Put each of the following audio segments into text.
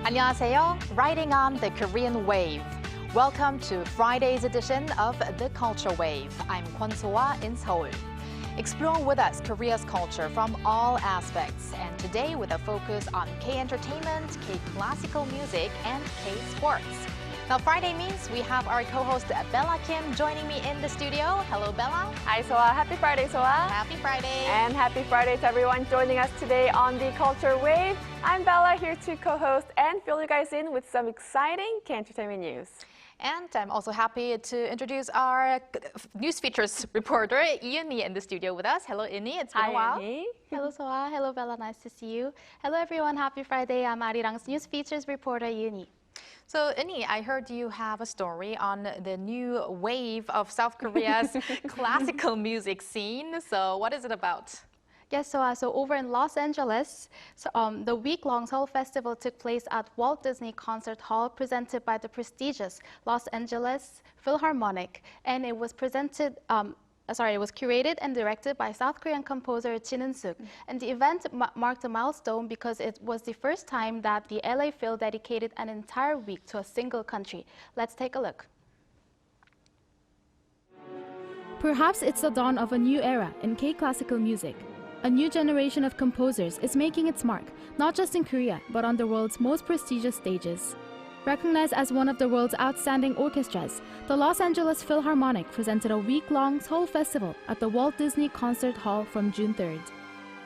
안녕하세요. Riding on the Korean wave. Welcome to Friday's edition of The Culture Wave. I'm Kwon So-ah in Seoul. Explore with us Korea's culture from all aspects, and today with a focus on K-entertainment, K-classical music, and K-sports. Now, Friday means we have our co-host Bella Kim joining me in the studio. Hello, Bella. Hi, So-ah. Happy Friday, So-ah. Happy Friday. And happy Friday to everyone joining us today on the Culture Wave. I'm Bella, here to co-host and fill you guys in with some exciting K-entertainment news. And I'm also happy to introduce our news features reporter, Ian-Lee, in the studio with us. Hello, Ian-Lee. It's been a while. Ian-Lee. Hello, So-ah. Hello, Bella. Nice to see you. Hello, everyone. Happy Friday. I'm Arirang's news features reporter, Ian-Lee. So, Inni, I heard you have a story on the new wave of South Korea's classical music scene. So, what is it about? Yes, so over in Los Angeles, the week-long Seoul Festival took place at Walt Disney Concert Hall, presented by the prestigious Los Angeles Philharmonic, and it was it was curated and directed by South Korean composer Chin Un-suk. And the event marked a milestone because it was the first time that the LA Phil dedicated an entire week to a single country. Let's take a look. Perhaps it's the dawn of a new era in K-classical music. A new generation of composers is making its mark, not just in Korea, but on the world's most prestigious stages. Recognized as one of the world's outstanding orchestras, the Los Angeles Philharmonic presented a week-long Seoul Festival at the Walt Disney Concert Hall from June 3rd.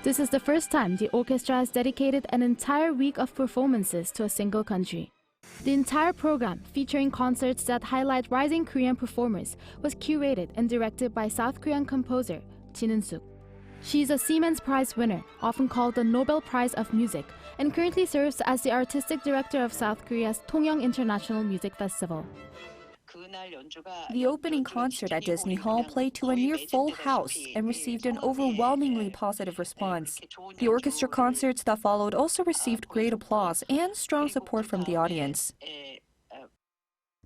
This is the first time the orchestra has dedicated an entire week of performances to a single country. The entire program, featuring concerts that highlight rising Korean performers, was curated and directed by South Korean composer Chin Un-suk. She's a Siemens Prize winner, often called the Nobel Prize of Music, and currently serves as the artistic director of South Korea's Tongyeong International Music Festival. The opening concert at Disney Hall played to a near full house and received an overwhelmingly positive response. The orchestra concerts that followed also received great applause and strong support from the audience.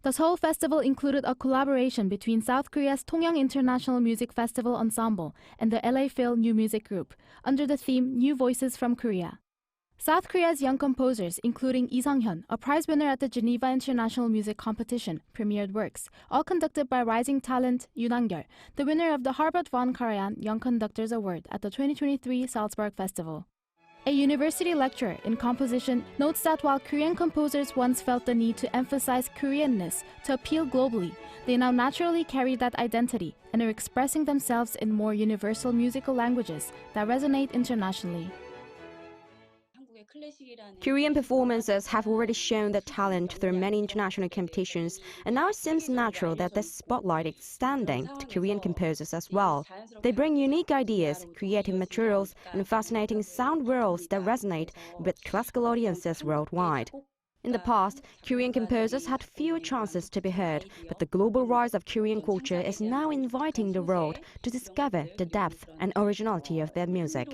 The Seoul Festival included a collaboration between South Korea's Tongyeong International Music Festival Ensemble and the LA Phil New Music Group, under the theme New Voices from Korea. South Korea's young composers, including Lee Sung-hyun, a prize winner at the Geneva International Music Competition, premiered works, all conducted by rising talent Yoon Han-gyul, the winner of the Harvard von Karajan Young Conductors Award at the 2023 Salzburg Festival. A university lecturer in composition notes that while Korean composers once felt the need to emphasize Koreanness to appeal globally, they now naturally carry that identity and are expressing themselves in more universal musical languages that resonate internationally. Korean performances have already shown their talent through many international competitions, and now it seems natural that the spotlight is extending to Korean composers as well. They bring unique ideas, creative materials, and fascinating sound worlds that resonate with classical audiences worldwide. In the past, Korean composers had fewer chances to be heard, but the global rise of Korean culture is now inviting the world to discover the depth and originality of their music.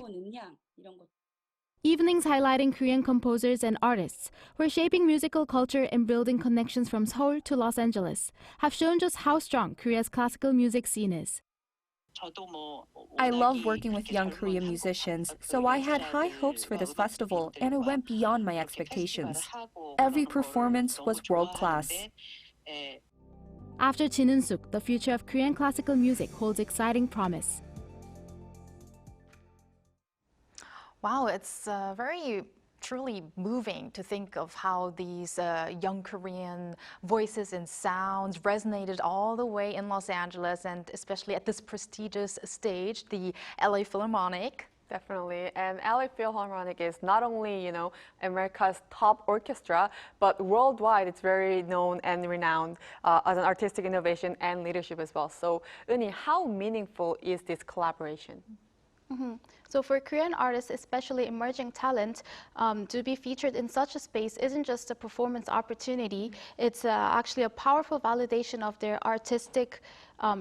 Evenings highlighting Korean composers and artists who are shaping musical culture and building connections from Seoul to Los Angeles have shown just how strong Korea's classical music scene is. I love working with young Korean musicians, so I had high hopes for this festival, and it went beyond my expectations. Every performance was world-class. After Chin Un-suk, the future of Korean classical music holds exciting promise. Wow, it's very truly moving to think of how these young Korean voices and sounds resonated all the way in Los Angeles, and especially at this prestigious stage, the LA Philharmonic. Definitely. And LA Philharmonic is not only, America's top orchestra, but worldwide it's very known and renowned as an artistic innovation and leadership as well. So, Uni, how meaningful is this collaboration? So for Korean artists, especially emerging talent, to be featured in such a space isn't just a performance opportunity, it's actually a powerful validation of their artistic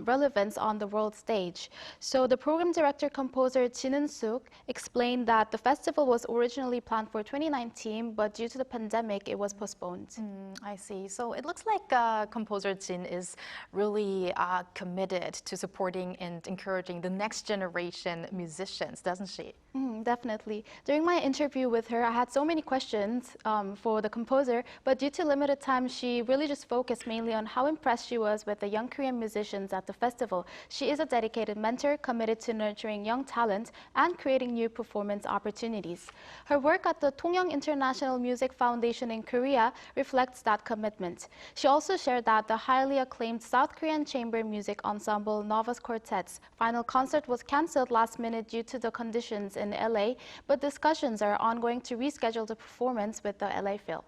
relevance on the world stage. So the program director composer Chin Un-suk explained that the festival was originally planned for 2019, but due to the pandemic, it was postponed. I see. So it looks like composer Chin is really committed to supporting and encouraging the next generation musicians, doesn't she? Definitely. During my interview with her, I had so many questions for the composer, but due to limited time, she really just focused mainly on how impressed she was with the young Korean musicians at the festival. She is a dedicated mentor committed to nurturing young talent and creating new performance opportunities. Her work at the Tongyang International Music Foundation in Korea reflects that commitment. She also shared that the highly acclaimed South Korean chamber music ensemble Novus Quartet's final concert was cancelled last minute due to the conditions in LA, but discussions are ongoing to reschedule the performance with the LA Phil.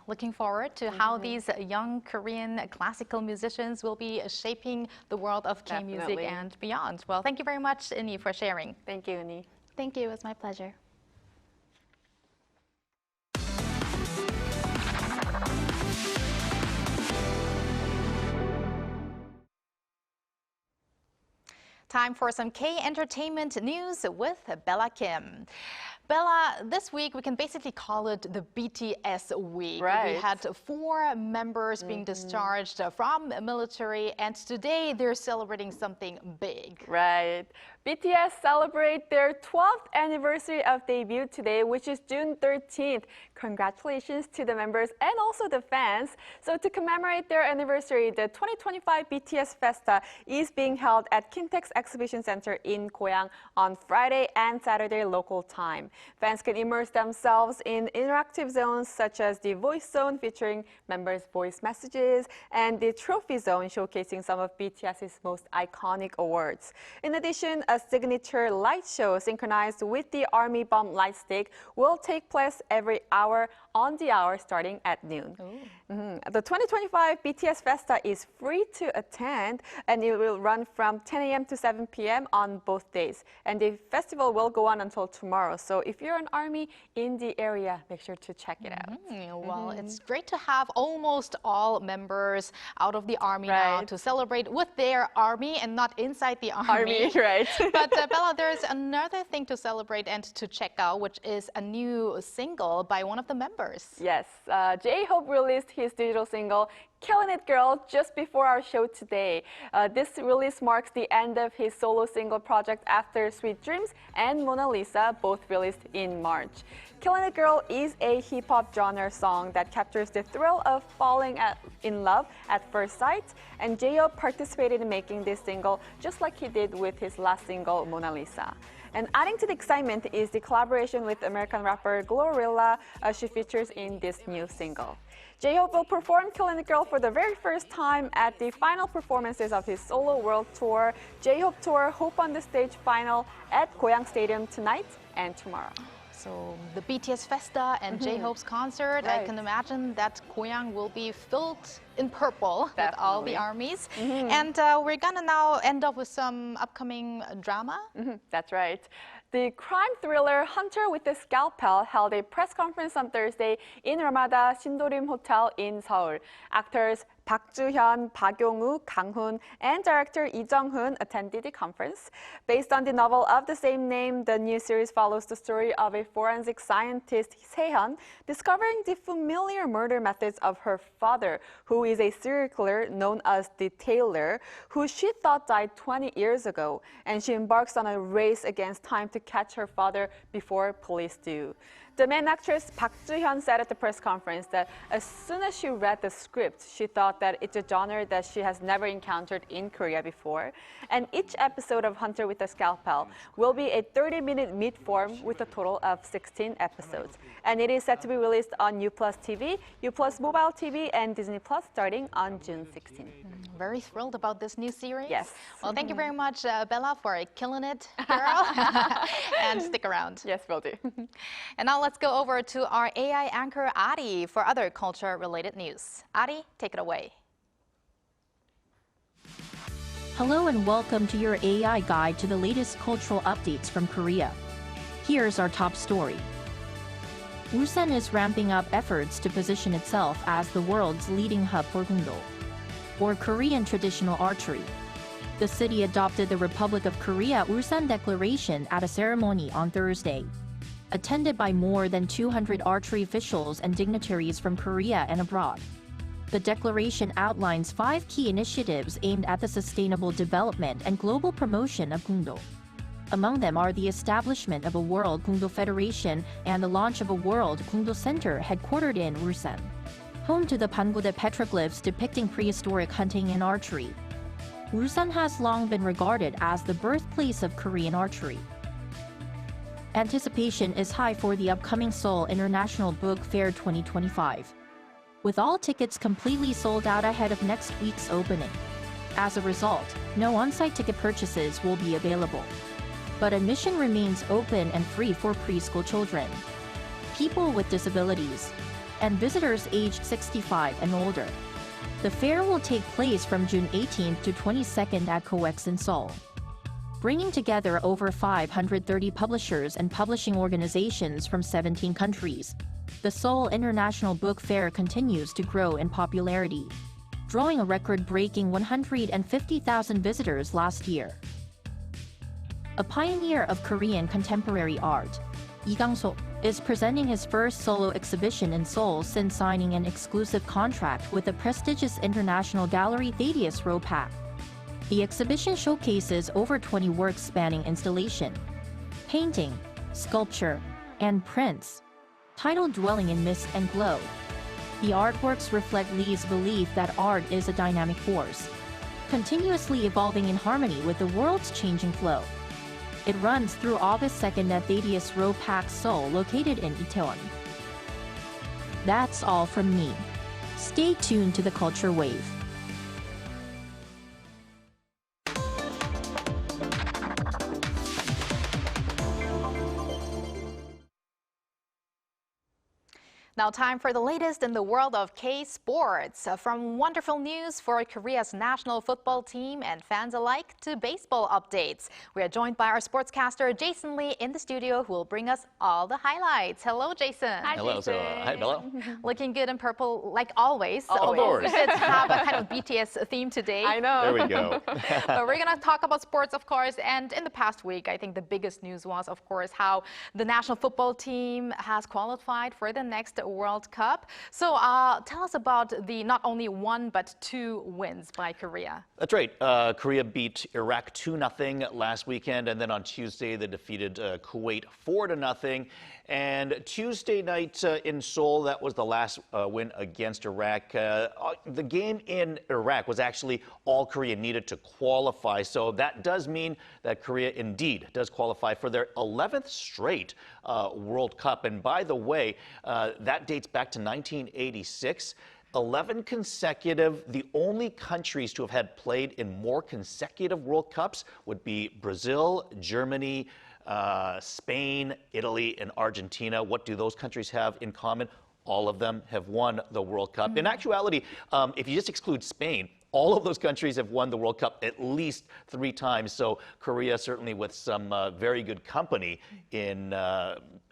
Looking forward to how these young Korean classical musicians will be shaping the world of K-music and beyond. Well, thank you very much, Inni, for sharing. Thank you, Inni. Thank you. It was my pleasure. Time for some K-entertainment news with Bella Kim. Bella, this week we can basically call it the BTS week. Right. We had 4 members being discharged from military, and today they're celebrating something big. Right. BTS celebrate their 12th anniversary of debut today, which is June 13th. Congratulations to the members and also the fans. So to commemorate their anniversary, the 2025 BTS FESTA is being held at Kintex Exhibition Center in Goyang on Friday and Saturday local time. Fans can immerse themselves in interactive zones such as the Voice Zone featuring members' voice messages and the Trophy Zone showcasing some of BTS's most iconic awards. In addition, a signature light show synchronized with the Army Bomb light stick will take place every hour on the hour starting at noon. The 2025 BTS FESTA is free to attend and it will run from 10 a.m. to 7 p.m. on both days. And the festival will go on until tomorrow. So if you're an ARMY in the area, make sure to check it out. Well, it's great to have almost all members out of the Army now to celebrate with their Army and not inside the Army. Right. But Bella, there's another thing to celebrate and to check out, which is a new single by one of the members. Yes, J-Hope released his digital single, Killing It Girl, just before our show today. This release marks the end of his solo single project after Sweet Dreams and Mona Lisa, both released in March. Killing It Girl is a hip-hop genre song that captures the thrill of falling in love at first sight, and J-Hope participated in making this single just like he did with his last single, Mona Lisa. And adding to the excitement is the collaboration with American rapper Glorilla, she features in this new single. J-Hope will perform Killing It Girl for the very first time at the final performances of his solo world tour, J-Hope Tour Hope on the Stage final at Goyang Stadium tonight and tomorrow. So the BTS FESTA and J-Hope's concert, I can imagine that Goyang will be filled in purple with all the armies. And we're gonna now end up with some upcoming drama. That's right. The crime thriller Hunter with the Scalpel held a press conference on Thursday in Ramada Sindorim Hotel in Seoul. Actors Park Joo-hyun, Park Yong-woo, Kang Hoon, and director Lee Jung-hoon attended the conference. Based on the novel of the same name, the new series follows the story of a forensic scientist, Se-hyun, discovering the familiar murder methods of her father, who is a serial killer known as the Tailor, who she thought died 20 years ago, and she embarks on a race against time to catch her father before police do. The main actress Park Joo-hyun said at the press conference that as soon as she read the script, she thought that it's a genre that she has never encountered in Korea before. And each episode of Hunter with the Scalpel will be a 30-minute mid-form with a total of 16 episodes. And it is set to be released on U+ TV, U+ Mobile TV, and Disney+ starting on June 16th. Very thrilled about this new series. Yes. Well, thank you very much, Bella, for killing it, girl. And stick around. Yes, will do. And now let's go over to our AI anchor, Ari, for other culture-related news. Ari, take it away. Hello and welcome to your AI guide to the latest cultural updates from Korea. Here's our top story. Ulsan is ramping up efforts to position itself as the world's leading hub for Gungdo, or Korean traditional archery. The city adopted the Republic of Korea Ulsan Declaration at a ceremony on Thursday. Attended by more than 200 archery officials and dignitaries from Korea and abroad. The declaration outlines 5 key initiatives aimed at the sustainable development and global promotion of Gungdo. Among them are the establishment of a World Kungdo Federation and the launch of a World Kungdo Center headquartered in Ulsan, home to the Pangude petroglyphs depicting prehistoric hunting and archery. Ulsan has long been regarded as the birthplace of Korean archery. Anticipation is high for the upcoming Seoul International Book Fair 2025, with all tickets completely sold out ahead of next week's opening. As a result, no on-site ticket purchases will be available. But admission remains open and free for preschool children, people with disabilities, and visitors aged 65 and older. The fair will take place from June 18th to 22nd at COEX in Seoul, bringing together over 530 publishers and publishing organizations from 17 countries. The Seoul International Book Fair continues to grow in popularity, drawing a record-breaking 150,000 visitors last year. A pioneer of Korean contemporary art, Lee Gang-suk is presenting his first solo exhibition in Seoul since signing an exclusive contract with the prestigious international gallery Thaddeus Ropac. The exhibition showcases over 20 works spanning installation, painting, sculpture, and prints, titled Dwelling in Mist and Glow. The artworks reflect Lee's belief that art is a dynamic force, continuously evolving in harmony with the world's changing flow. It runs through August 2nd at Thaddeus Ropac Seoul, located in Itaewon. That's all from me. Stay tuned to the Culture Wave. Now time for the latest in the world of K-sports. From wonderful news for Korea's national football team and fans alike to baseball updates. We are joined by our sportscaster Jason Lee in the studio, who will bring us all the highlights. Hello, Jason. Hi, Hello, Jason. Hi, Bella. Looking good in purple like always. Although we did have a kind of BTS theme today. I know. There we go. But we're going to talk about sports, of course. And in the past week, I think the biggest news was, of course, how the national football team has qualified for the next World Cup. So tell us about the not only one but two wins by Korea. That's right. Korea beat Iraq 2-0 last weekend, and then on Tuesday they defeated Kuwait 4-0. And Tuesday night in Seoul, that was the last win against Iraq. The game in Iraq was actually all Korea needed to qualify. So that does mean that Korea indeed does qualify for their 11th straight World Cup. And by the way, that dates back to 1986. 11 consecutive. The only countries to have had played in more consecutive World Cups would be Brazil, Germany, Spain, Italy, and Argentina. What do those countries have in common? All of them have won the World Cup. In actuality, if you just exclude Spain, all of those countries have won the World Cup at least 3 times. So Korea certainly with some very good company in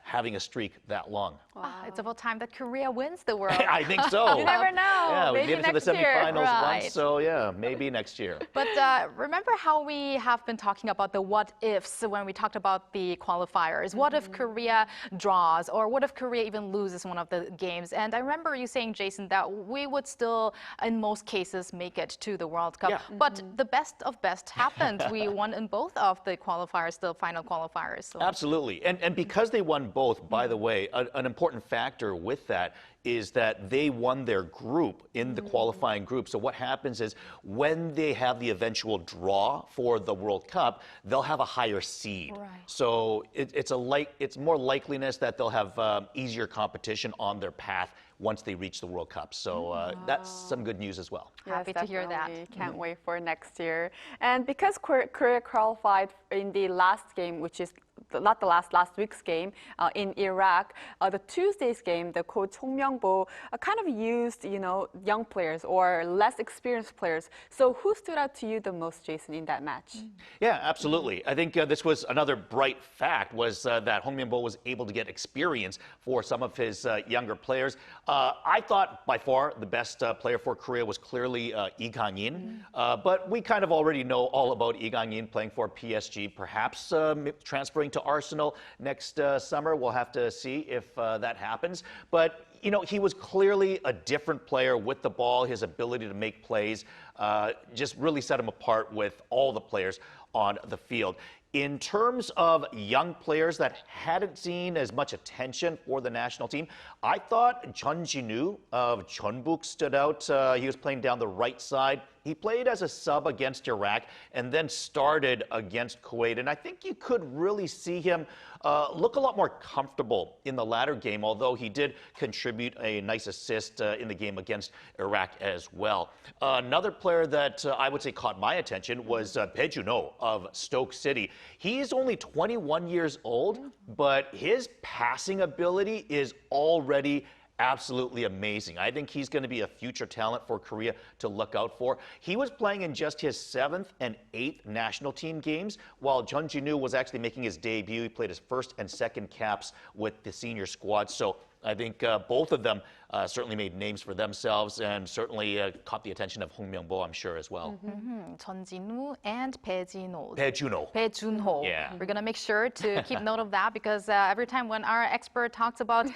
having a streak that long. Wow. It's about time that Korea wins the World. I think so. You never know. Yeah, we maybe made it to the next year. semifinals Right. once, so yeah, maybe next year. But remember how we have been talking about the what ifs when we talked about the qualifiers? What if Korea draws, or what if Korea even loses one of the games? And I remember you saying, Jason, that we would still, in most cases, make it to the World Cup. Yeah. But the best of best happened. We won in both of the qualifiers, the final qualifiers. So. Absolutely. And because they won both, by the way, an important factor with that is that they won their group in the qualifying group. So what happens is when they have the eventual draw for the World Cup, they'll have a higher seed. Right. So it's more likeliness that they'll have easier competition on their path once they reach the World Cup. So that's some good news as well. Happy to hear that. Can't wait for next year. And because Korea qualified in the last game, which is not the last week's game in Iraq, the Tuesday's game, the coach Hong Myung-bo kind of used, young players or less experienced players. So who stood out to you the most, Jason, in that match? Yeah, absolutely. I think this was another bright fact was that Hong Myung-bo was able to get experience for some of his younger players. I thought by far the best player for Korea was clearly Lee Gang-in, but we kind of already know all about Lee Gang-in playing for PSG, perhaps transferring to Arsenal next summer. We'll have to see if that happens. But, he was clearly a different player with the ball. His ability to make plays just really set him apart with all the players on the field. In terms of young players that hadn't seen as much attention for the national team, I thought Chun Un-suk of Jeonbuk stood out. He was playing down the right side. He played as a sub against Iraq and then started against Kuwait. And I think you could really see him look a lot more comfortable in the latter game, although he did contribute a nice assist in the game against Iraq as well. Another player that I would say caught my attention was Bae Jun-ho of Stoke City. He's only 21 years old, but his passing ability is already absolutely amazing. I think he's going to be a future talent for Korea to look out for. He was playing in just his 7th and 8th national team games, while Chun Un-suk was actually making his debut. He played his 1st and 2nd caps with the senior squad. So I think both of them certainly made names for themselves and certainly caught the attention of Hong Myung-bo, I'm sure, as well. Chun Un-suk and Bae Jun-ho. Bae Jun-ho. Bae Jun-ho. Yeah. We're going to make sure to keep note of that because every time when our expert talks about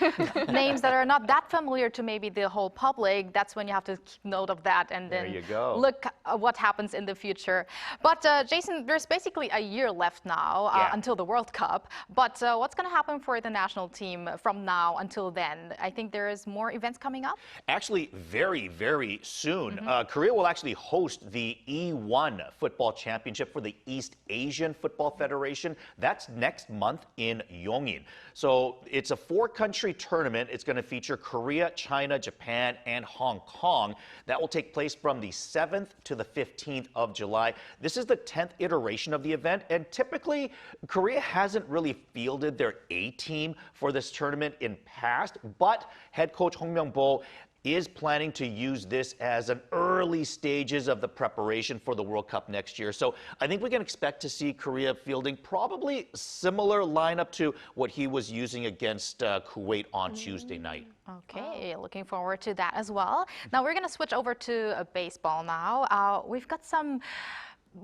names that are not that familiar to maybe the whole public, that's when you have to keep note of that and then look what happens in the future. But Jason, there's basically a year left now until the World Cup. But what's going to happen for the national team from now until then? I think there is more events coming up. Actually, very, very soon. Korea will actually host the E1 Football Championship for the East Asian Football Federation. That's next month in Yongin. So it's a 4-country tournament. It's going to feature Korea, China, Japan, and Hong Kong. That will take place from the 7th to the 15th of July. This is the 10th iteration of the event, and typically Korea hasn't really fielded their A team for this tournament in past, but head coach Hong Myung-bo is planning to use this as an early stages of the preparation for the World Cup next year. So I think we can expect to see Korea fielding probably similar lineup to what he was using against Kuwait on Tuesday night. Okay, looking forward to that as well. Now we're going to switch over to baseball now. We've got some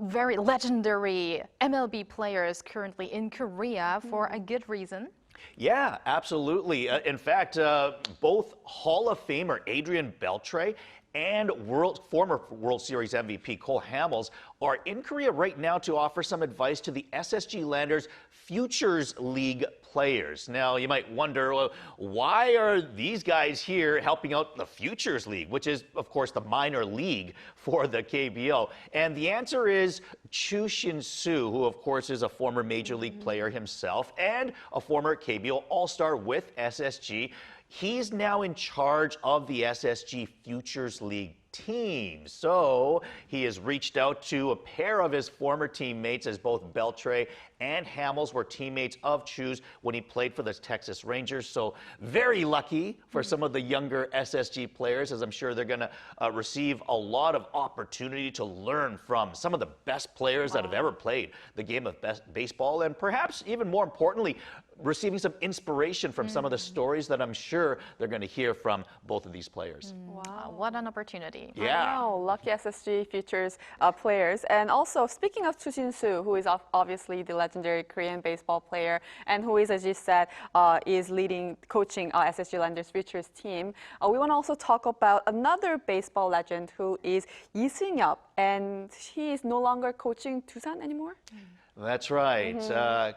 very legendary MLB players currently in Korea for a good reason. Yeah, absolutely. In fact, both Hall of Famer Adrian Beltre and former World Series MVP Cole Hamels are in Korea right now to offer some advice to the SSG Landers Futures League players. Now, you might wonder, well, why are these guys here helping out the Futures League, which is, of course, the minor league for the KBO? And the answer is Chu Shin-soo, who, of course, is a former Major League player himself and a former KBO All-Star with SSG. He's now in charge of the SSG Futures League team. So he has reached out to a pair of his former teammates, as both Beltre and Hamels were teammates of Chu's when he played for the Texas Rangers. So very lucky for some of the younger SSG players, as I'm sure they're going to receive a lot of opportunity to learn from some of the best players that have ever played the game of baseball, and perhaps even more importantly, receiving some inspiration from some of the stories that I'm sure they're going to hear from both of these players. Wow, what an opportunity. Yeah. Wow, lucky SSG Futures players. And also, speaking of Chu Shin-soo, who is obviously the legendary Korean baseball player and who is, as you said, is coaching SSG Landers Futures team, we want to also talk about another baseball legend who is Lee Seung-yup, and he is no longer coaching Doosan anymore. That's right.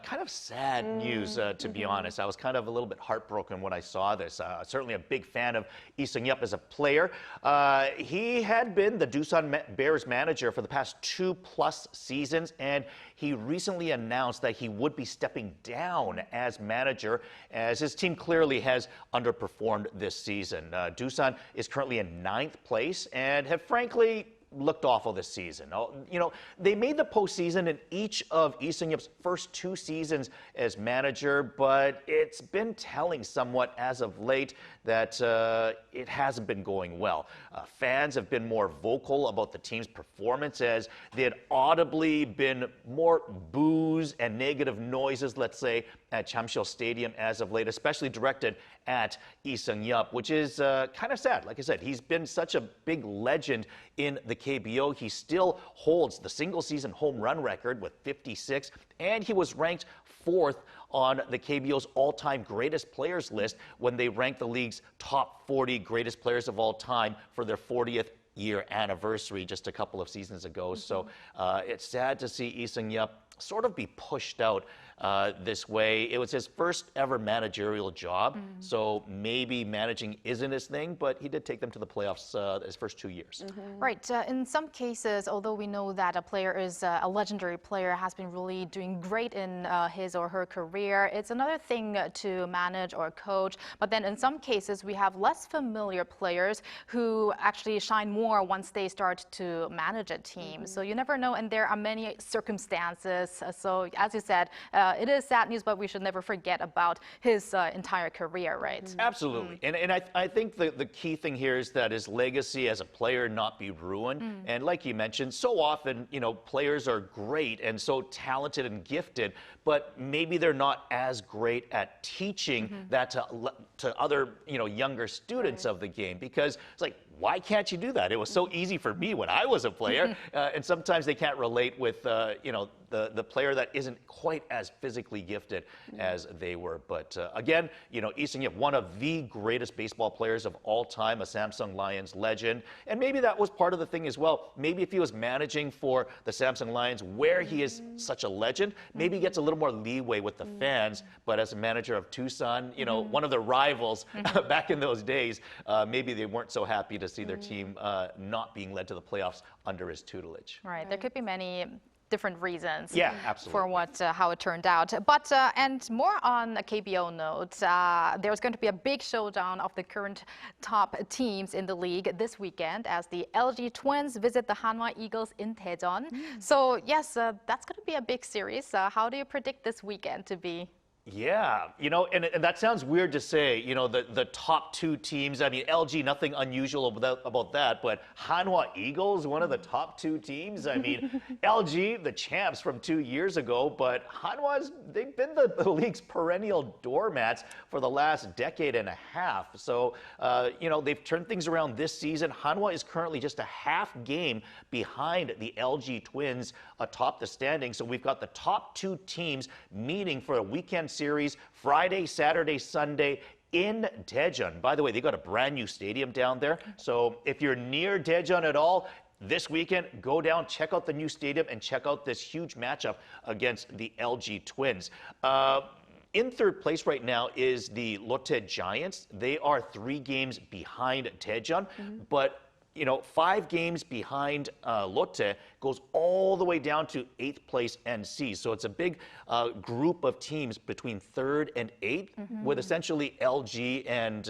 Kind of sad news, to be honest. I was kind of a little bit heartbroken when I saw this. Certainly a big fan of Lee Seung-yup as a player. He had been the Doosan Bears manager for the past 2+ seasons, and he recently announced that he would be stepping down as manager, as his team clearly has underperformed this season. Doosan is currently in 9th place and have frankly looked awful this season. You know, they made the postseason in each of Lee Seung-yup's first 2 seasons as manager, but it's been telling somewhat as of late that it hasn't been going well. Fans have been more vocal about the team's performance, as they had audibly been more boos and negative noises, let's say, at Chamsil Stadium as of late, especially directed at Lee Seung-yup, which is kind of sad. Like I said, he's been such a big legend in the KBO. He still holds the single-season home run record with 56, and he was ranked 4th on the KBO's all-time greatest players list when they ranked the league's top 40 greatest players of all time for their 40th year anniversary just a couple of seasons ago. So it's sad to see Lee Seung-yup sort of be pushed out this way. It was his first ever managerial job, so maybe managing isn't his thing, but he did take them to the playoffs his first 2 years. Right. In some cases, although we know that a player is a legendary player, has been really doing great in his or her career, it's another thing to manage or coach. But then in some cases, we have less familiar players who actually shine more once they start to manage a team. So you never know, and there are many circumstances. So as you said, it is sad news, but we should never forget about his entire career, right? Absolutely. And I think the key thing here is that his legacy as a player not be ruined. And like you mentioned, so often, players are great and so talented and gifted, but maybe they're not as great at teaching that to other, younger students of the game, because it's like, why can't you do that? It was so easy for me when I was a player. And sometimes they can't relate with, the player that isn't quite as physically gifted as they were. But again, Lee Seung-yup, one of the greatest baseball players of all time, a Samsung Lions legend. And maybe that was part of the thing as well. Maybe if he was managing for the Samsung Lions, where he is such a legend, maybe he gets a little more leeway with the fans. But as a manager of Tucson, one of the rivals back in those days, maybe they weren't so happy to see their team not being led to the playoffs under his tutelage. Right. There could be many different reasons absolutely. for how it turned out. But and more on a KBO note, there's going to be a big showdown of the current top teams in the league this weekend as the LG Twins visit the Hanwha Eagles in Daejeon. So yes, that's going to be a big series. How do you predict this weekend to be? Yeah, and that sounds weird to say, the top two teams. I mean, LG, nothing unusual about that, but Hanwha Eagles, one of the top two teams. I mean, LG, the champs from 2 years ago, but Hanwha's, they've been the league's perennial doormats for the last decade and a half. So, they've turned things around this season. Hanwha is currently just a half game behind the LG Twins atop the standings. So we've got the top two teams meeting for a weekend series Friday, Saturday, Sunday in Daejeon. By the way, they got a brand new stadium down there. So if you're near Daejeon at all, this weekend, go down, check out the new stadium, and check out this huge matchup against the LG Twins. In third place right now is the Lotte Giants. They are 3 games behind Daejeon, but 5 games behind Lotte goes all the way down to 8th place NC. So it's a big group of teams between 3rd and 8th, with essentially LG and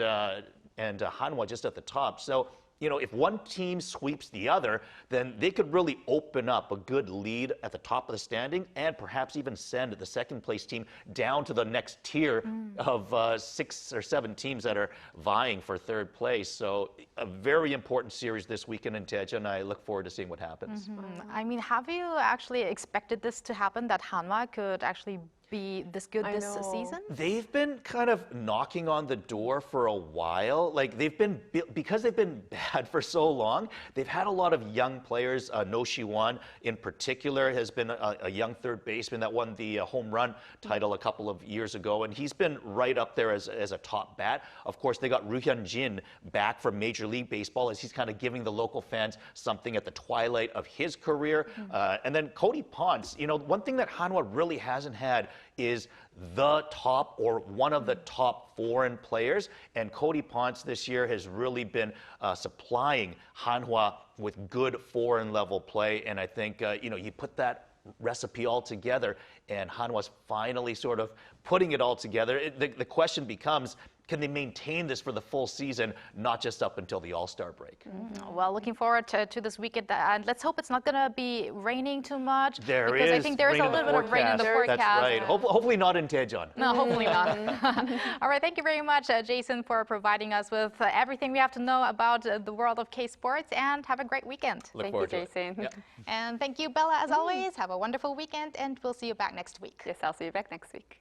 Hanwha just at the top. So, if one team sweeps the other, then they could really open up a good lead at the top of the standing and perhaps even send the second place team down to the next tier of 6 or 7 teams that are vying for 3rd place. So a very important series this weekend in Daejeon. I look forward to seeing what happens. I mean, have you actually expected this to happen, that Hanwha could actually be this good this season? They've been kind of knocking on the door for a while. Like because they've been bad for so long, they've had a lot of young players. No Shi-won in particular has been a young third baseman that won the home run title a couple of years ago, and he's been right up there as a top bat. Of course, they got Roo Hyun-jin back from Major League Baseball as he's kind of giving the local fans something at the twilight of his career. And then Cody Ponce, one thing that Hanwha really hasn't had is the top or one of the top foreign players. And Cody Ponce this year has really been supplying Hanwha with good foreign level play. And I think, you put that recipe all together and Hanwha's finally sort of putting it all together. The question becomes, can they maintain this for the full season, not just up until the All-Star break? Well, looking forward to this weekend, and let's hope it's not going to be raining too much. Because I think there's a little bit of rain in the forecast. That's right. Hopefully not in Daejeon. No, hopefully not. All right, thank you very much, Jason, for providing us with everything we have to know about the world of K-sports, and have a great weekend. Thank you, Jason. Yeah. And thank you, Bella, as always. Have a wonderful weekend, and we'll see you back next week. Yes, I'll see you back next week.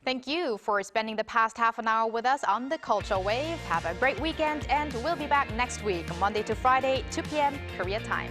Thank you for spending the past half an hour with us on the Culture Wave. Have a great weekend, and we'll be back next week, Monday to Friday, 2 p.m. Korea time.